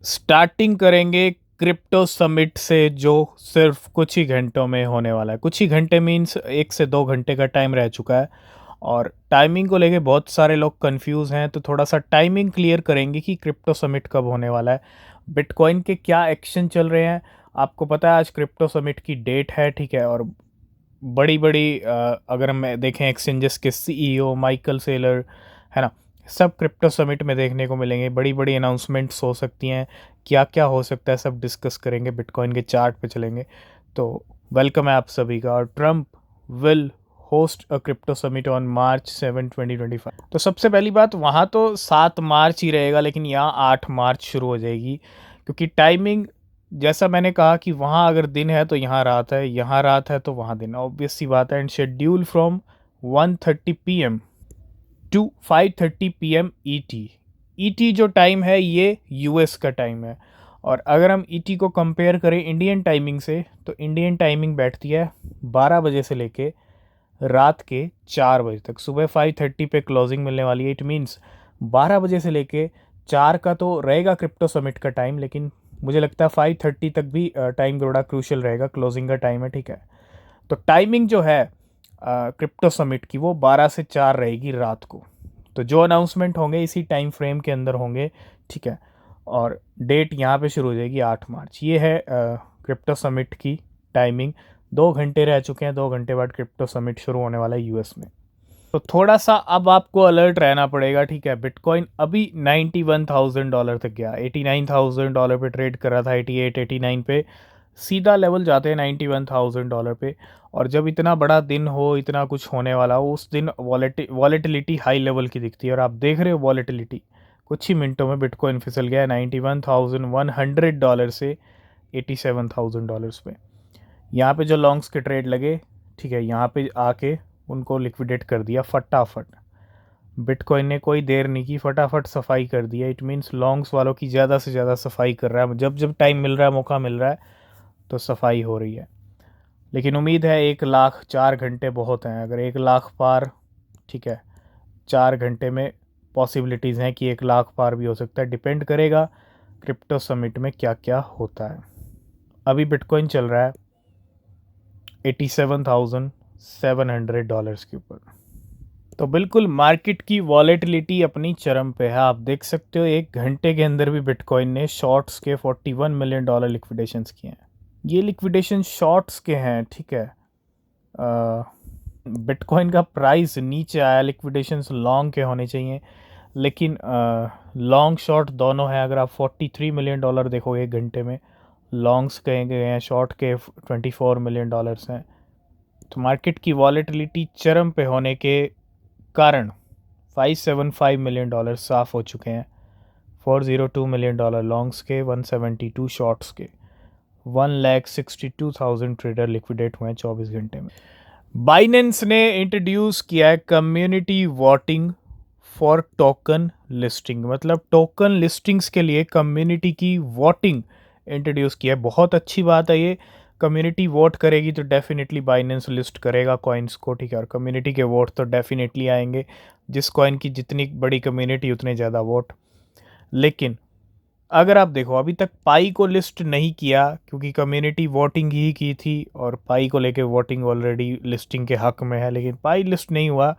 Starting करेंगे crypto summit से, जो सिर्फ कुछ ही घंटों में होने वाला है। कुछ ही घंटे मीन्स 1 से 2 घंटे का टाइम रह चुका है, और टाइमिंग को लेके बहुत सारे लोग कंफ्यूज हैं। तो थोड़ा सा टाइमिंग क्लियर करेंगे कि क्रिप्टो समिट कब होने वाला है, बिटकॉइन के क्या एक्शन चल रहे हैं। आपको पता है आज क्रिप्टो समिट की डेट है, ठीक है। और बड़ी बड़ी अगर हम देखें एक्सचेंजेस के सीईओ माइकल सेलर, है ना, सब क्रिप्टो समिट में देखने को मिलेंगे। बड़ी बड़ी अनाउंसमेंट्स हो सकती हैं, क्या क्या हो सकता है सब डिस्कस करेंगे, बिटकॉइन के चार्ट पे चलेंगे। तो वेलकम है आप सभी का। और Trump will host a crypto summit on March 7, 2025। तो सबसे पहली बात, वहाँ तो 7 मार्च ही रहेगा, लेकिन यहाँ 8 मार्च शुरू हो जाएगी, क्योंकि टाइमिंग जैसा मैंने कहा कि वहाँ अगर दिन है तो यहाँ रात है, यहाँ रात है तो वहाँ दिन, ऑब्वियस सी बात है। And schedule from 1:30 PM to 5:30 PM ET. ET जो टाइम है ये यूएस का टाइम है। और अगर हम ईटी को कंपेयर करें इंडियन टाइमिंग से, तो इंडियन टाइमिंग बैठती है 12 बजे से लेके रात के 4 बजे तक। सुबह 5:30 पे क्लोजिंग मिलने वाली है। इट मीन्स 12 बजे से लेके 4 का तो रहेगा क्रिप्टो समिट का टाइम, लेकिन मुझे लगता है 5:30 तक भी टाइम थोड़ा क्रूशल रहेगा, क्लोजिंग का टाइम है, ठीक है। तो टाइमिंग जो है क्रिप्टो समिट की वो 12 से 4 रहेगी रात को। तो जो अनाउंसमेंट होंगे इसी टाइम फ्रेम के अंदर होंगे, ठीक है। और डेट यहाँ पे शुरू हो जाएगी 8 मार्च। ये है क्रिप्टो समिट की टाइमिंग। 2 घंटे रह चुके हैं, 2 घंटे बाद क्रिप्टो समिट शुरू होने वाला है यूएस में। तो थोड़ा सा अब आपको अलर्ट रहना पड़ेगा, ठीक है। बिटकॉइन अभी $91,000 तक गया, $89,000 पे ट्रेड कर रहा था, 88 89 पे। सीधा लेवल जाते हैं $91,000 पे। और जब इतना बड़ा दिन हो, इतना कुछ होने वाला हो, उस दिन वॉलेटिलिटी हाई लेवल की दिखती है। और आप देख रहे हो वॉलेटिलिटी कुछ ही मिनटों में बिटकॉइन फिसल गया है $91,100 से $87,000 पे। यहाँ पे जो लॉन्ग्स के ट्रेड लगे, ठीक है, यहाँ पे आके उनको लिक्विडेट कर दिया फटाफट। बिटकॉइन ने कोई देर नहीं की, फटाफट सफाई कर दिया। इट मीन्स लॉन्ग्स वालों की ज़्यादा से ज़्यादा सफाई कर रहा है। जब जब टाइम मिल रहा है, मौका मिल रहा है, तो सफाई हो रही है। लेकिन उम्मीद है 1 लाख, 4 घंटे बहुत हैं। अगर 1 लाख पार, ठीक है, 4 घंटे में पॉसिबिलिटीज़ हैं कि 1 लाख पार भी हो सकता है। डिपेंड करेगा क्रिप्टो समिट में क्या क्या होता है। अभी बिटकॉइन चल रहा है $87,700 के ऊपर। तो बिल्कुल मार्केट की वॉलेटिलिटी अपनी चरम पे है। आप देख सकते हो 1 घंटे के अंदर भी बिटकॉइन ने शॉर्ट्स के $41 मिलियन लिक्विडेशंस किए हैं। ये लिक्विडेशन शॉर्ट्स के हैं, ठीक है। बिटकॉइन का प्राइस नीचे आया, लिक्विडेशंस लॉन्ग के होने चाहिए, लेकिन लॉन्ग शॉर्ट दोनों है। अगर आप $43 मिलियन देखोगे 1 घंटे में, लॉन्ग्स कहे गए हैं, शॉर्ट के $24 मिलियन हैं। तो मार्केट की वॉलेटिलिटी चरम पे होने के कारण $575 मिलियन साफ हो चुके हैं। $402 मिलियन लॉन्ग्स के, 172 शॉर्ट्स के। 1,62,000 ट्रेडर लिक्विडेट हुए हैं 24 घंटे में। बाइनेंस ने इंट्रोड्यूस किया है community voting for token listing. मतलब टोकन लिस्टिंग्स के लिए कम्युनिटी की वोटिंग इंट्रोड्यूस किया है। बहुत अच्छी बात है ये। कम्युनिटी वोट करेगी तो डेफिनेटली बाइनेंस लिस्ट करेगा कॉइन्स को, ठीक है। और कम्युनिटी के वोट तो डेफिनेटली आएंगे। जिस कॉइन की जितनी बड़ी कम्युनिटी उतने ज़्यादा वोट। लेकिन अगर आप देखो अभी तक पाई को लिस्ट नहीं किया, क्योंकि कम्युनिटी वोटिंग ही की थी, और पाई को लेके वोटिंग ऑलरेडी लिस्टिंग के हक में है, लेकिन पाई लिस्ट नहीं हुआ।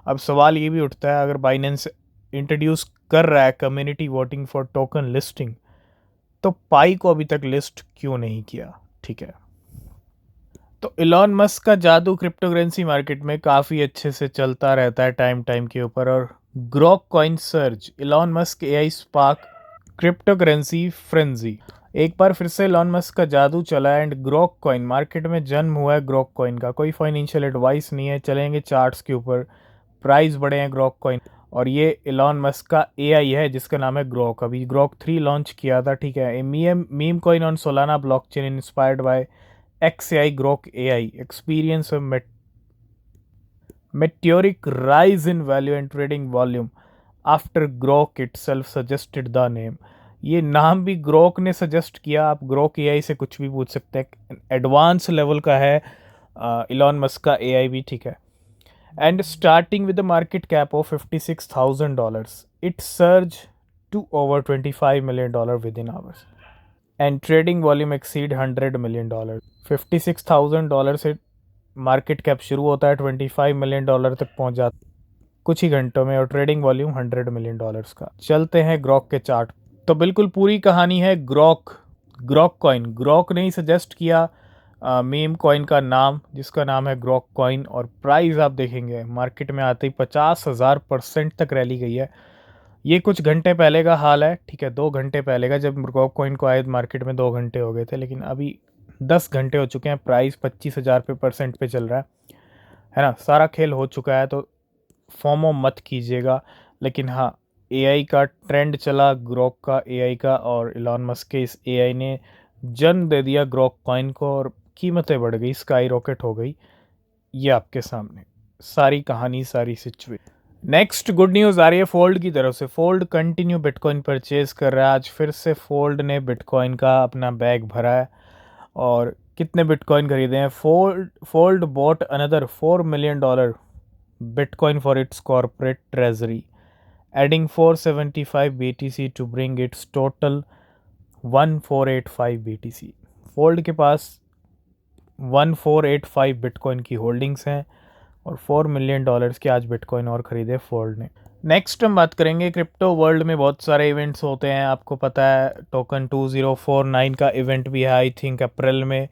अब सवाल ये भी उठता है, अगर बाइनेंस इंट्रोड्यूस कर रहा है community voting for token listing, तो पाई को अभी तक लिस्ट क्यों नहीं किया, ठीक है। तो इलॉन मस्क का जादू क्रिप्टो करेंसी मार्केट में काफ़ी अच्छे से चलता रहता है टाइम टाइम के ऊपर। और Grok coin surge, Elon Musk AI spark crypto currency frenzy. एक बार फिर से इलॉन मस्क का जादू चला एंड ग्रोक कॉइन मार्केट में जन्म हुआ है। ग्रोक कॉइन का कोई फाइनेंशियल एडवाइस नहीं है, चलेंगे चार्ट्स के ऊपर। प्राइस बढ़े हैं ग्रोक कॉइन। और ये इलॉन मस्क का एआई है जिसका नाम है ग्रोक। अभी ग्रोक 3 लॉन्च किया था, ठीक है। A meme coin on Solana blockchain inspired by XAI Grok AI experience a meteoric rise in value and trading volume after Grok itself suggested the name। ये नाम भी ग्रोक ने सजेस्ट किया। आप ग्रोक एआई से कुछ भी पूछ सकते हैं। एडवांस लेवल का है इलॉन मस्क का एआई भी, ठीक है। And starting with the market cap of $56,000 it surge to over $25 million within hours. And trading volume exceed $100 million. $56,000 से मार्केट कैप शुरू होता है, $25 मिलियन तक पहुंच जाता कुछ ही घंटों में, और ट्रेडिंग वॉल्यूम $100 मिलियन का। चलते हैं ग्रॉक के चार्ट। तो बिल्कुल पूरी कहानी है ग्रॉक कॉइन। ग्रॉक ने ही सजेस्ट किया मीम कॉइन का नाम, जिसका नाम है ग्रॉक कॉइन। और प्राइस आप देखेंगे मार्केट में आते ही 50,000% तक रैली गई है। ये कुछ घंटे पहले का हाल है, ठीक है, 2 घंटे पहले का, जब ग्रॉक कॉइन को आए मार्केट में 2 घंटे हो गए थे। लेकिन अभी 10 घंटे हो चुके हैं, प्राइस 25,000% पे चल रहा है ना। सारा खेल हो चुका है, तो फॉर्मो मत कीजिएगा। लेकिन हाँ, एआई का ट्रेंड चला, ग्रॉक का, एआई का, और इलॉन मस्क के इस एआई ने जन्म दे दिया ग्रॉक कॉइन को, और कीमतें बढ़ गई, स्काई रॉकेट हो गई। ये आपके सामने सारी कहानी, सारी सिचुएशन। नेक्स्ट गुड न्यूज़ आ रही है फोल्ड की तरफ से। फोल्ड कंटिन्यू बिटकॉइन परचेज कर रहा है। आज फिर से फोल्ड ने बिटकॉइन का अपना बैग भरा है। और कितने बिटकॉइन खरीदे हैं? Fold bought another $4 million bitcoin for its corporate treasury, adding 475 BTC to bring its total 1485 BTC। Fold के पास 1485 बिटकॉइन की होल्डिंग्स हैं, और $4 मिलियन के आज बिटकॉइन और ख़रीदे फोल्ड ने। नेक्स्ट हम बात करेंगे क्रिप्टो वर्ल्ड में बहुत सारे इवेंट्स होते हैं, आपको पता है। टोकन 2049 का इवेंट भी है आई थिंक अप्रैल में।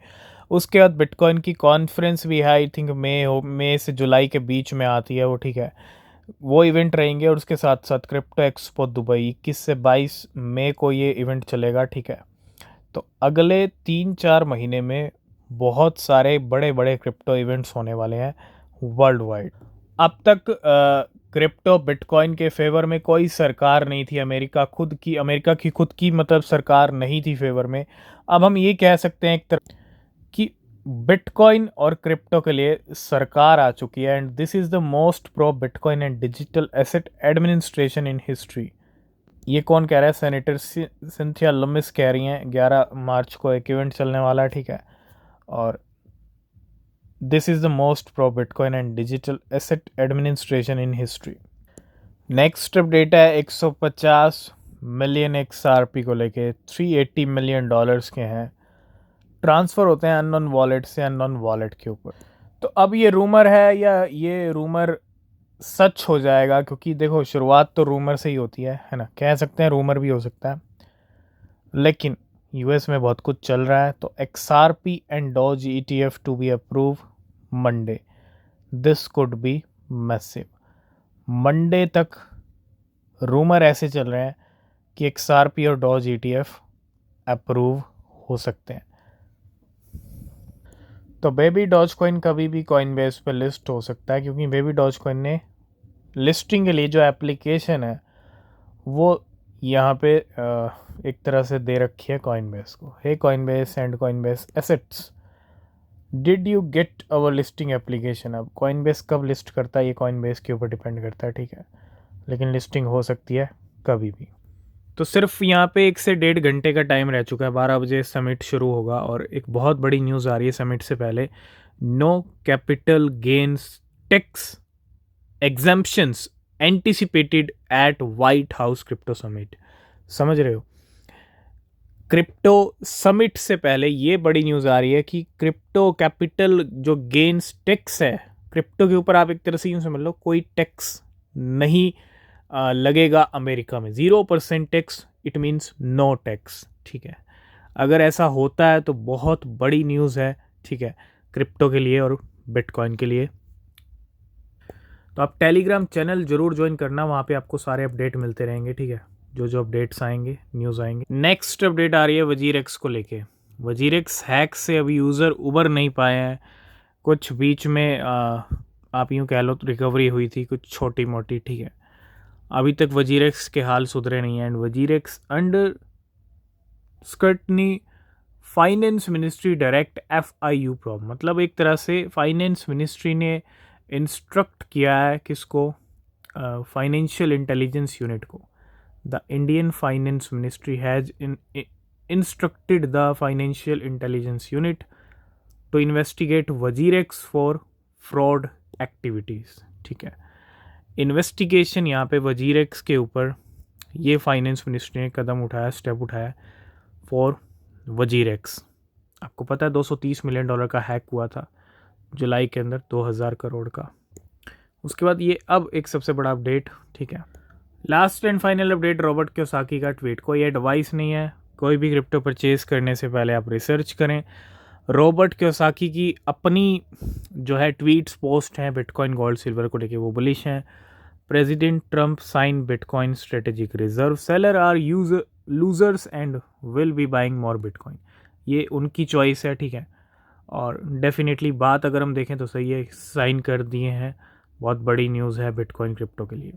उसके बाद बिटकॉइन की कॉन्फ्रेंस भी है, आई थिंक मई से जुलाई के बीच में आती है वो, ठीक है। वो इवेंट रहेंगे, और उसके साथ साथ क्रिप्टो एक्सपो दुबई 21 से 22 मई को ये इवेंट चलेगा, ठीक है। तो अगले 3-4 महीने में बहुत सारे बड़े बड़े क्रिप्टो इवेंट्स होने वाले हैं वर्ल्ड वाइड। अब तक क्रिप्टो बिटकॉइन के फेवर में कोई सरकार नहीं थी। अमेरिका की खुद की मतलब सरकार नहीं थी फेवर में। अब हम ये कह सकते हैं एक तरह कि बिटकॉइन और क्रिप्टो के लिए सरकार आ चुकी है। And this is the most pro bitcoin and digital asset administration in history. ये कौन कह रहा है? सेनेटर सिंथिया लुमिस कह रही हैं। 11 मार्च को एक इवेंट चलने वाला है, ठीक है। और this is the most pro bitcoin and digital asset administration in history. Next update है 150 मिलियन XRP को लेके। $380 मिलियन के हैं, ट्रांसफ़र होते हैं अननोन वॉलेट से अननोन वॉलेट के ऊपर। तो अब ये रूमर है, या ये रूमर सच हो जाएगा? क्योंकि देखो, शुरुआत तो रूमर से ही होती है ना। कह सकते हैं रूमर भी हो सकता है, लेकिन यूएस में बहुत कुछ चल रहा है। तो XRP and Doge ETF to be approve Monday, this could be massive. Monday तक रूमर ऐसे चल रहे हैं कि XRP और डॉज ETF अप्रूव हो सकते हैं। तो बेबी डॉज कॉइन कभी भी कॉइनबेस पे लिस्ट हो सकता है, क्योंकि बेबी डॉज कॉइन ने लिस्टिंग के लिए जो एप्लीकेशन है वो यहाँ पे एक तरह से दे रखी है कॉइनबेस को। Hey Coinbase and Coinbase assets, did you get our listing application? अब कॉइनबेस कब लिस्ट करता है ये कॉइनबेस के ऊपर डिपेंड करता है, ठीक है। लेकिन लिस्टिंग हो सकती है कभी भी। तो सिर्फ यहाँ पे 1 से 1.5 घंटे का टाइम रह चुका है। 12 बजे समिट शुरू होगा, और एक बहुत बड़ी न्यूज़ आ रही है समिट से पहले। No capital gains tax exemptions anticipated at White House crypto summit. समझ रहे हो? क्रिप्टो समिट से पहले ये बड़ी न्यूज़ आ रही है कि क्रिप्टो कैपिटल जो गेन्स टैक्स है क्रिप्टो के ऊपर, आप एक तरह से यूँ समझ लो, कोई टैक्स नहीं लगेगा अमेरिका में। 0% tax, it means no tax, ठीक है। अगर ऐसा होता है तो बहुत बड़ी न्यूज़ है, ठीक है, क्रिप्टो के लिए और बिटकॉइन के लिए। तो आप टेलीग्राम चैनल ज़रूर ज्वाइन करना, वहाँ पे आपको सारे अपडेट मिलते रहेंगे, ठीक है। जो अपडेट्स आएंगे, न्यूज़ आएंगे। नेक्स्ट अपडेट आ रही है वजीरेक्स को लेके। वजीरेक्स हैक से अभी यूज़र उबर नहीं पाए हैं। कुछ बीच में आप यूँ कह लो तो रिकवरी हुई थी कुछ छोटी मोटी, ठीक है। अभी तक वजीरेक्स के हाल सुधरे नहीं हैं। And WazirX under scrutiny finance ministry direct FIU problem. मतलब एक तरह से फाइनेंस मिनिस्ट्री ने इंस्ट्रक्ट किया है किसको? फाइनेंशियल इंटेलिजेंस यूनिट को। The Indian finance ministry has instructed the financial intelligence unit to investigate WazirX for fraud activities, ठीक है। इन्वेस्टिगेशन यहाँ पे वजीरेक्स के ऊपर ये फाइनेंस मिनिस्ट्री ने कदम उठाया, स्टेप उठाया फॉर वजीरेक्स। आपको पता है $230 मिलियन का हैक हुआ था जुलाई के अंदर, 2000 करोड़ का। उसके बाद ये अब एक सबसे बड़ा अपडेट, ठीक है, last and final update, Robert Kiyosaki का ट्वीट। कोई एडवाइस नहीं है, कोई भी क्रिप्टो परचेज करने से पहले आप रिसर्च करें। रॉबर्ट कियोसाकी की अपनी जो है ट्वीट्स, पोस्ट हैं बिटकॉइन गोल्ड सिल्वर को लेके, वो बुलिश हैं। President Trump sign bitcoin strategic reserve, seller are losers and will be buying more bitcoin. ये उनकी चॉइस है, ठीक है, और डेफिनेटली बात अगर हम देखें तो सही है, साइन कर दिए हैं। बहुत बड़ी न्यूज़ है बिटकॉइन क्रिप्टो के लिए।